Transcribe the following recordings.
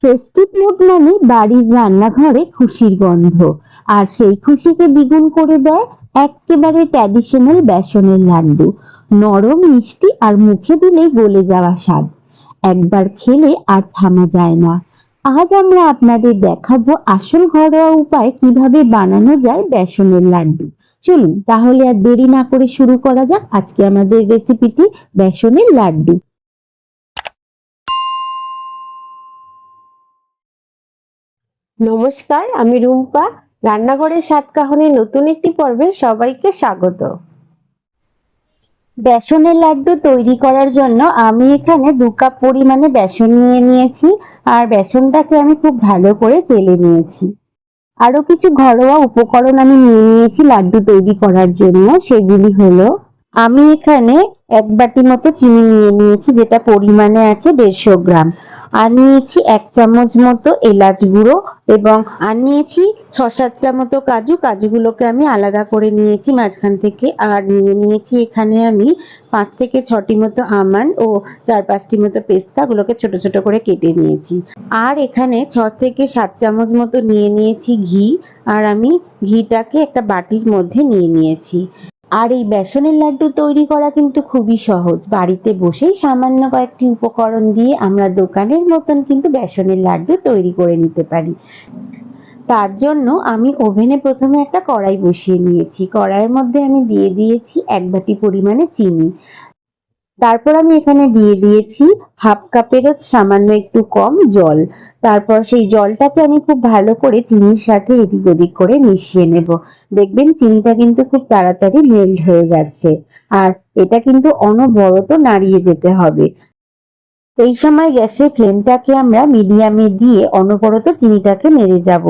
Festive mood মানে বাড়ির রান্নাঘরে খুশির গন্ধ, আর সেই খুশিকে দ্বিগুণ করে দেয় এক্কেবারে ট্র্যাডিশনাল বেসনের লাড্ডু। নরম, মিষ্টি আর মুখে দিলেই গলে যাওয়া স্বাদ। একবার খেলে আর থামা যায় না। আজ আমরা আপনাদের দেখাবো আসল ঘরোয়া উপায় কিভাবে বানানো যায় বেসনের লাড্ডু। চলুন তাহলে আর দেরি না করে শুরু করা যাক আজকে আমাদের রেসিপিটি, বেসনের লাড্ডু। নমস্কার, আমি রুম্পা। রান্নাঘরের সাতকাহনের নতুন একটি পর্বে সবাইকে স্বাগত। বেসনের লাড্ডু তৈরি করার জন্য আমি এখানে 2 কাপ পরিমাণে বেসন নিয়ে নিয়েছি, আর বেসনটাকে আমি খুব ভালো করে চেলে নিয়েছি। আরো কিছু ঘরোয়া উপকরণ আমি নিয়ে নিয়েছি লাড্ডু তৈরি করার জন্য। সেগুলি হলো, আমি এখানে 1 বাটি মতো চিনি নিয়ে নিয়েছি, যেটা পরিমাণে আছে 150 গ্রাম। আর নিয়েছি 1 চামচ মতো এলাচ গুঁড়ো, এবং আর নিয়েছি 6-7টা মতো কাজু। কাজুগুলোকে আমি আলাদা করে নিয়েছি মাঝখান থেকে। আর নিয়ে নিয়েছি এখানে আমি 5 থেকে 6টি মতো আমন্ড ও 4-5টি মতো পেস্তা, গুলোকে ছোট ছোট করে কেটে নিয়েছি। আর এখানে 6 থেকে 7 চামচ মতো নিয়ে নিয়েছি ঘি, আর আমি ঘিটাকে একটা বাটির মধ্যে নিয়ে নিয়েছি। আর এই বেসনের লাড্ডু তৈরি করা কিন্তু খুবই সহজ। বাড়িতে বসেই সামান্য কয়েকটি উপকরণ দিয়ে আমরা দোকানের মতন কিন্তু বেসনের লাড্ডু তৈরি করে নিতে পারি। তার জন্য আমি ওভেনে প্রথমে একটা কড়াই বসিয়ে নিয়েছি। কড়াইয়ের মধ্যে আমি দিয়ে দিয়েছি 1 বাটি পরিমাণে চিনি। তারপর আমি এখানে দিয়ে দিয়েছি 1/2 কাপেরও সামান্য একটু কম জল। তারপর সেই জলটাকে আমি খুব ভালো করে চিনির সাথে এদিক ওদিক করে মিশিয়ে নেব। দেখবেন চিনিটা কিন্তু খুব তাড়াতাড়ি মেল্ট হয়ে যাচ্ছে। আর এটা কিন্তু অনবরত নাড়িয়ে যেতে হবে। এই সময় গ্যাসের ফ্লেমটাকে আমরা মিডিয়ামে দিয়ে অনবরত চিনিটাকে নেড়ে যাব।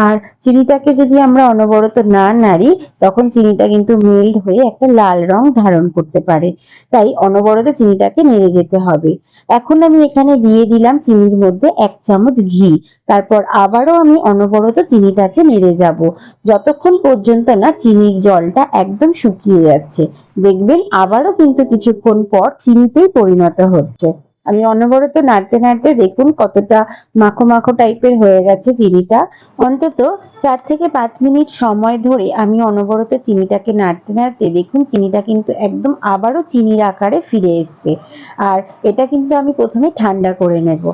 আর চিনিটাকে যদি আমরা অনবরত না নাড়ি, তখন চিনিটা কিন্তু মেল্ট হয়ে একটা লাল রং ধারণ করতে পারে। তাই অনবরত চিনিটাকে নেড়ে যেতে হবে। এখন আমি এখানে দিয়ে দিলাম চিনির মধ্যে 1 চামচ ঘি। তারপর আবারও আমি অনবরত চিনিটাকে নেড়ে যাব, যতক্ষণ পর্যন্ত না চিনির জলটা একদম শুকিয়ে যাচ্ছে। দেখবেন আবারও কিন্তু কিছুক্ষণ পর চিনিতেই পরিণত হচ্ছে। আমি অনবরত নাড়তে নাড়তে দেখুন কতটা মাখো মাখো টাইপের হয়ে গেছে চিনিটা। অন্তত 4 থেকে 5 মিনিট সময় ধরে আমি অনবরত চিনিটাকে নাড়তে নাড়তে দেখুন চিনিটা কিন্তু একদম আবারও চিনির আকারে ফিরে এসছে। আর এটা কিন্তু আমি প্রথমে ঠান্ডা করে নেব।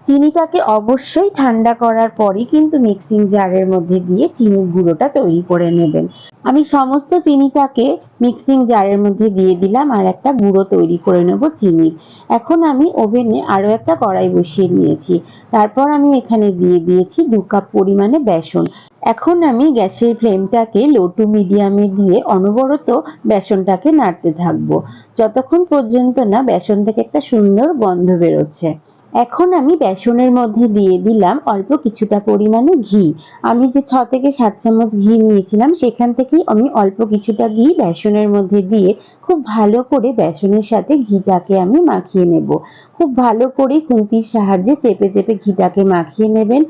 চিনিটাকে অবশ্যই ঠান্ডা করার পরই কিন্তু মিক্সিং জারের মধ্যে দিয়ে চিনির গুঁড়োটা তৈরি করে নেবেন। আমি সমস্ত চিনিটাকে মিক্সিং জারের মধ্যে দিয়ে দিলাম, আর একটা গুঁড়ো তৈরি করে নেব চিনির। এখন আমি ওভেনে আরো একটা কড়াই বসিয়ে নিয়েছি। তারপর আমি এখানে দিয়ে দিয়েছি 2 কাপ পরিমাণে বেসন। এখন আমি গ্যাসের ফ্লেমটাকে লো টু মিডিয়ামে দিয়ে অনবরত বেসনটাকে নাড়তে থাকবো, যতক্ষণ পর্যন্ত না বেসন থেকে একটা সুন্দর গন্ধ বেরোচ্ছে। এখন আমি বেসনের মধ্যে দিয়ে দিলাম অল্প কিছুটা পরিমাণে ঘি। আমি যে 6 থেকে 7 চামচ ঘি নিয়েছিলাম, সেখান থেকেই আমি অল্প কিছুটা ঘি বেসনের মধ্যে দিয়ে খুব ভালো করে বেসনের সাথে ঘিটাকে আমি মাখিয়ে নেব। খুব ভালো করে খুন্তির সাহায্যে চেপে চেপে ঘিটাকে মাখিয়ে নেবেন।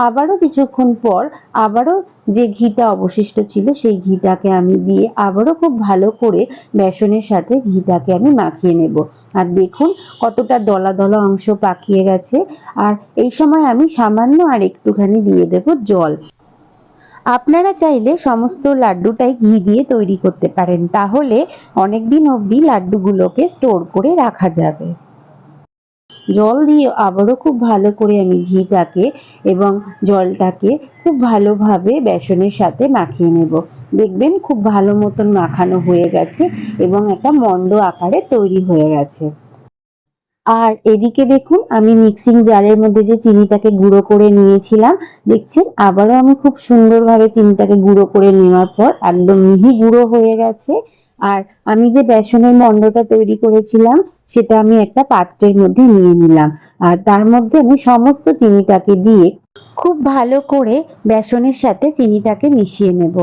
আবারও কিছুক্ষণ পর আবারও যে ঘিটা অবশিষ্ট ছিল সেই ঘিটাকে আমি দিয়ে আবারও খুব ভালো করে বেসনের সাথে ঘিটাকে আমি মাখিয়ে নেব। আর দেখুন কতটা দলা দলা অংশ পাকিয়ে গেছে। আর এই সময় আমি সামান্য আর একটুখানি দিয়ে দেব জল। আপনারা চাইলে সমস্ত লাড্ডুটাই ঘি দিয়ে তৈরি করতে পারেন, তাহলে অনেকদিন অবধি লাড্ডুগুলোকে স্টোর করে রাখা যাবে। জল দিয়ে আবারও খুব ভালো করে আমি ঘিটাকে এবং জলটাকে খুব ভালোভাবে বেসনের সাথে মাখিয়ে নেব। দেখবেন খুব ভালো মতন মাখানো হয়ে গেছে এবং একটা মন্ড আকারে তৈরি হয়ে গেছে। আর এদিকে দেখুন আমি মিক্সিং জারের মধ্যে যে চিনিটাকে গুঁড়ো করে নিয়েছিলাম, দেখছেন আবারও আমি খুব সুন্দরভাবে চিনিটাকে গুঁড়ো করে নেওয়ার পর একদম মিহি গুঁড়ো হয়ে গেছে। আর আমি যে বেসনের মন্ডটা তৈরি করেছিলাম, সেটা আমি একটা পাত্রের মধ্যে নিয়ে নিলাম। আর তার মধ্যে আমি সমস্ত চিনিটাকে দিয়ে খুব ভালো করে বেসনের সাথে চিনিটাকে মিশিয়ে নেব।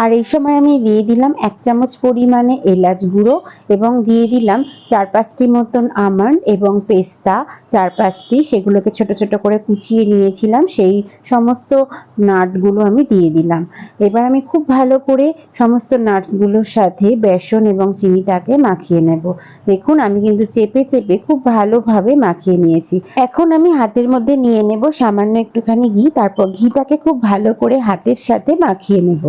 আর এই সময় আমি দিয়ে দিলাম 1 চামচ পরিমাণে এলাচ গুঁড়ো এবং দিয়ে দিলাম 4-5টি মতন আমন্ড এবং পেস্তা 4-5টি, সেগুলোকে ছোট ছোট করে কুচিয়ে নিয়েছিলাম, সেই সমস্ত নাটগুলো আমি দিয়ে দিলাম। এবার আমি খুব ভালো করে সমস্ত নাটসগুলোর সাথে বেসন এবং চিনিটাকে মাখিয়ে নেব। দেখুন আমি কিন্তু চেপে চেপে খুব ভালোভাবে মাখিয়ে নিয়েছি। এখন আমি হাতের মধ্যে নিয়ে নেব সামান্য একটুখানি ঘি, তারপর ঘিটাকে খুব ভালো করে হাতের সাথে মাখিয়ে নেব।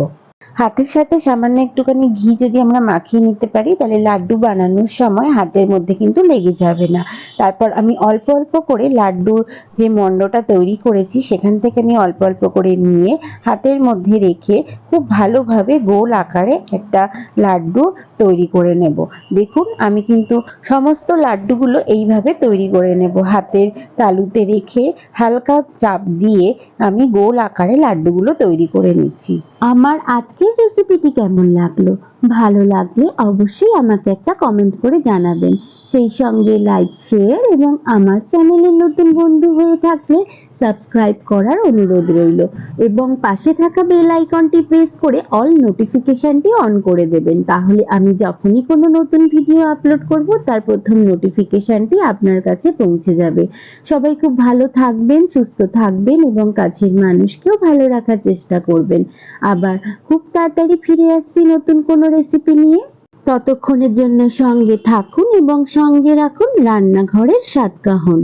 হাতের সাথে সামান্য একটুখানি ঘি যদি আমরা মাখিয়ে নিতে পারি তাহলে লাড্ডু বানানোর সময় হাতের মধ্যে কিন্তু লেগে যাবে না। তারপর আমি অল্প অল্প করে লাড্ডুর যে মণ্ডটা তৈরি করেছি সেখান থেকে আমি অল্প অল্প করে নিয়ে হাতের মধ্যে রেখে খুব ভালোভাবে গোল আকারে একটা লাড্ডু তৈরি করে নেব। দেখুন আমি কিন্তু সমস্ত লাড্ডুগুলো এইভাবে তৈরি করে নেব। হাতের তালুতে রেখে হালকা চাপ দিয়ে আমি গোল আকারে লাড্ডুগুলো তৈরি করে নিচ্ছি। আমার আজকের রেসিপিটি কেমন লাগলো? ভালো লাগলে অবশ্যই আমাকে একটা কমেন্ট করে জানাবেন। সেই সঙ্গে লাইক, শেয়ার এবং আমার চ্যানেলের নতুন বন্ধু হয়ে থাকলে সাবস্ক্রাইব করার অনুরোধ রইল এবং পাশে থাকা বেল আইকনটি প্রেস করে অল নোটিফিকেশনটি অন করে দেবেন। তাহলে আমি যখনই কোনো নতুন ভিডিও আপলোড করব তার প্রথম নোটিফিকেশনটি আপনার কাছে পৌঁছে যাবে। সবাই খুব ভালো থাকবেন, সুস্থ থাকবেন এবং কাছের মানুষকেও ভালো রাখার চেষ্টা করবেন। আবার খুব তাড়াতাড়ি ফিরে আসছি নতুন কোনো রেসিপি নিয়ে। ততক্ষণের জন্য সঙ্গে থাকুন এবং সঙ্গে রাখুন রান্নাঘরের স্বাদকাহন।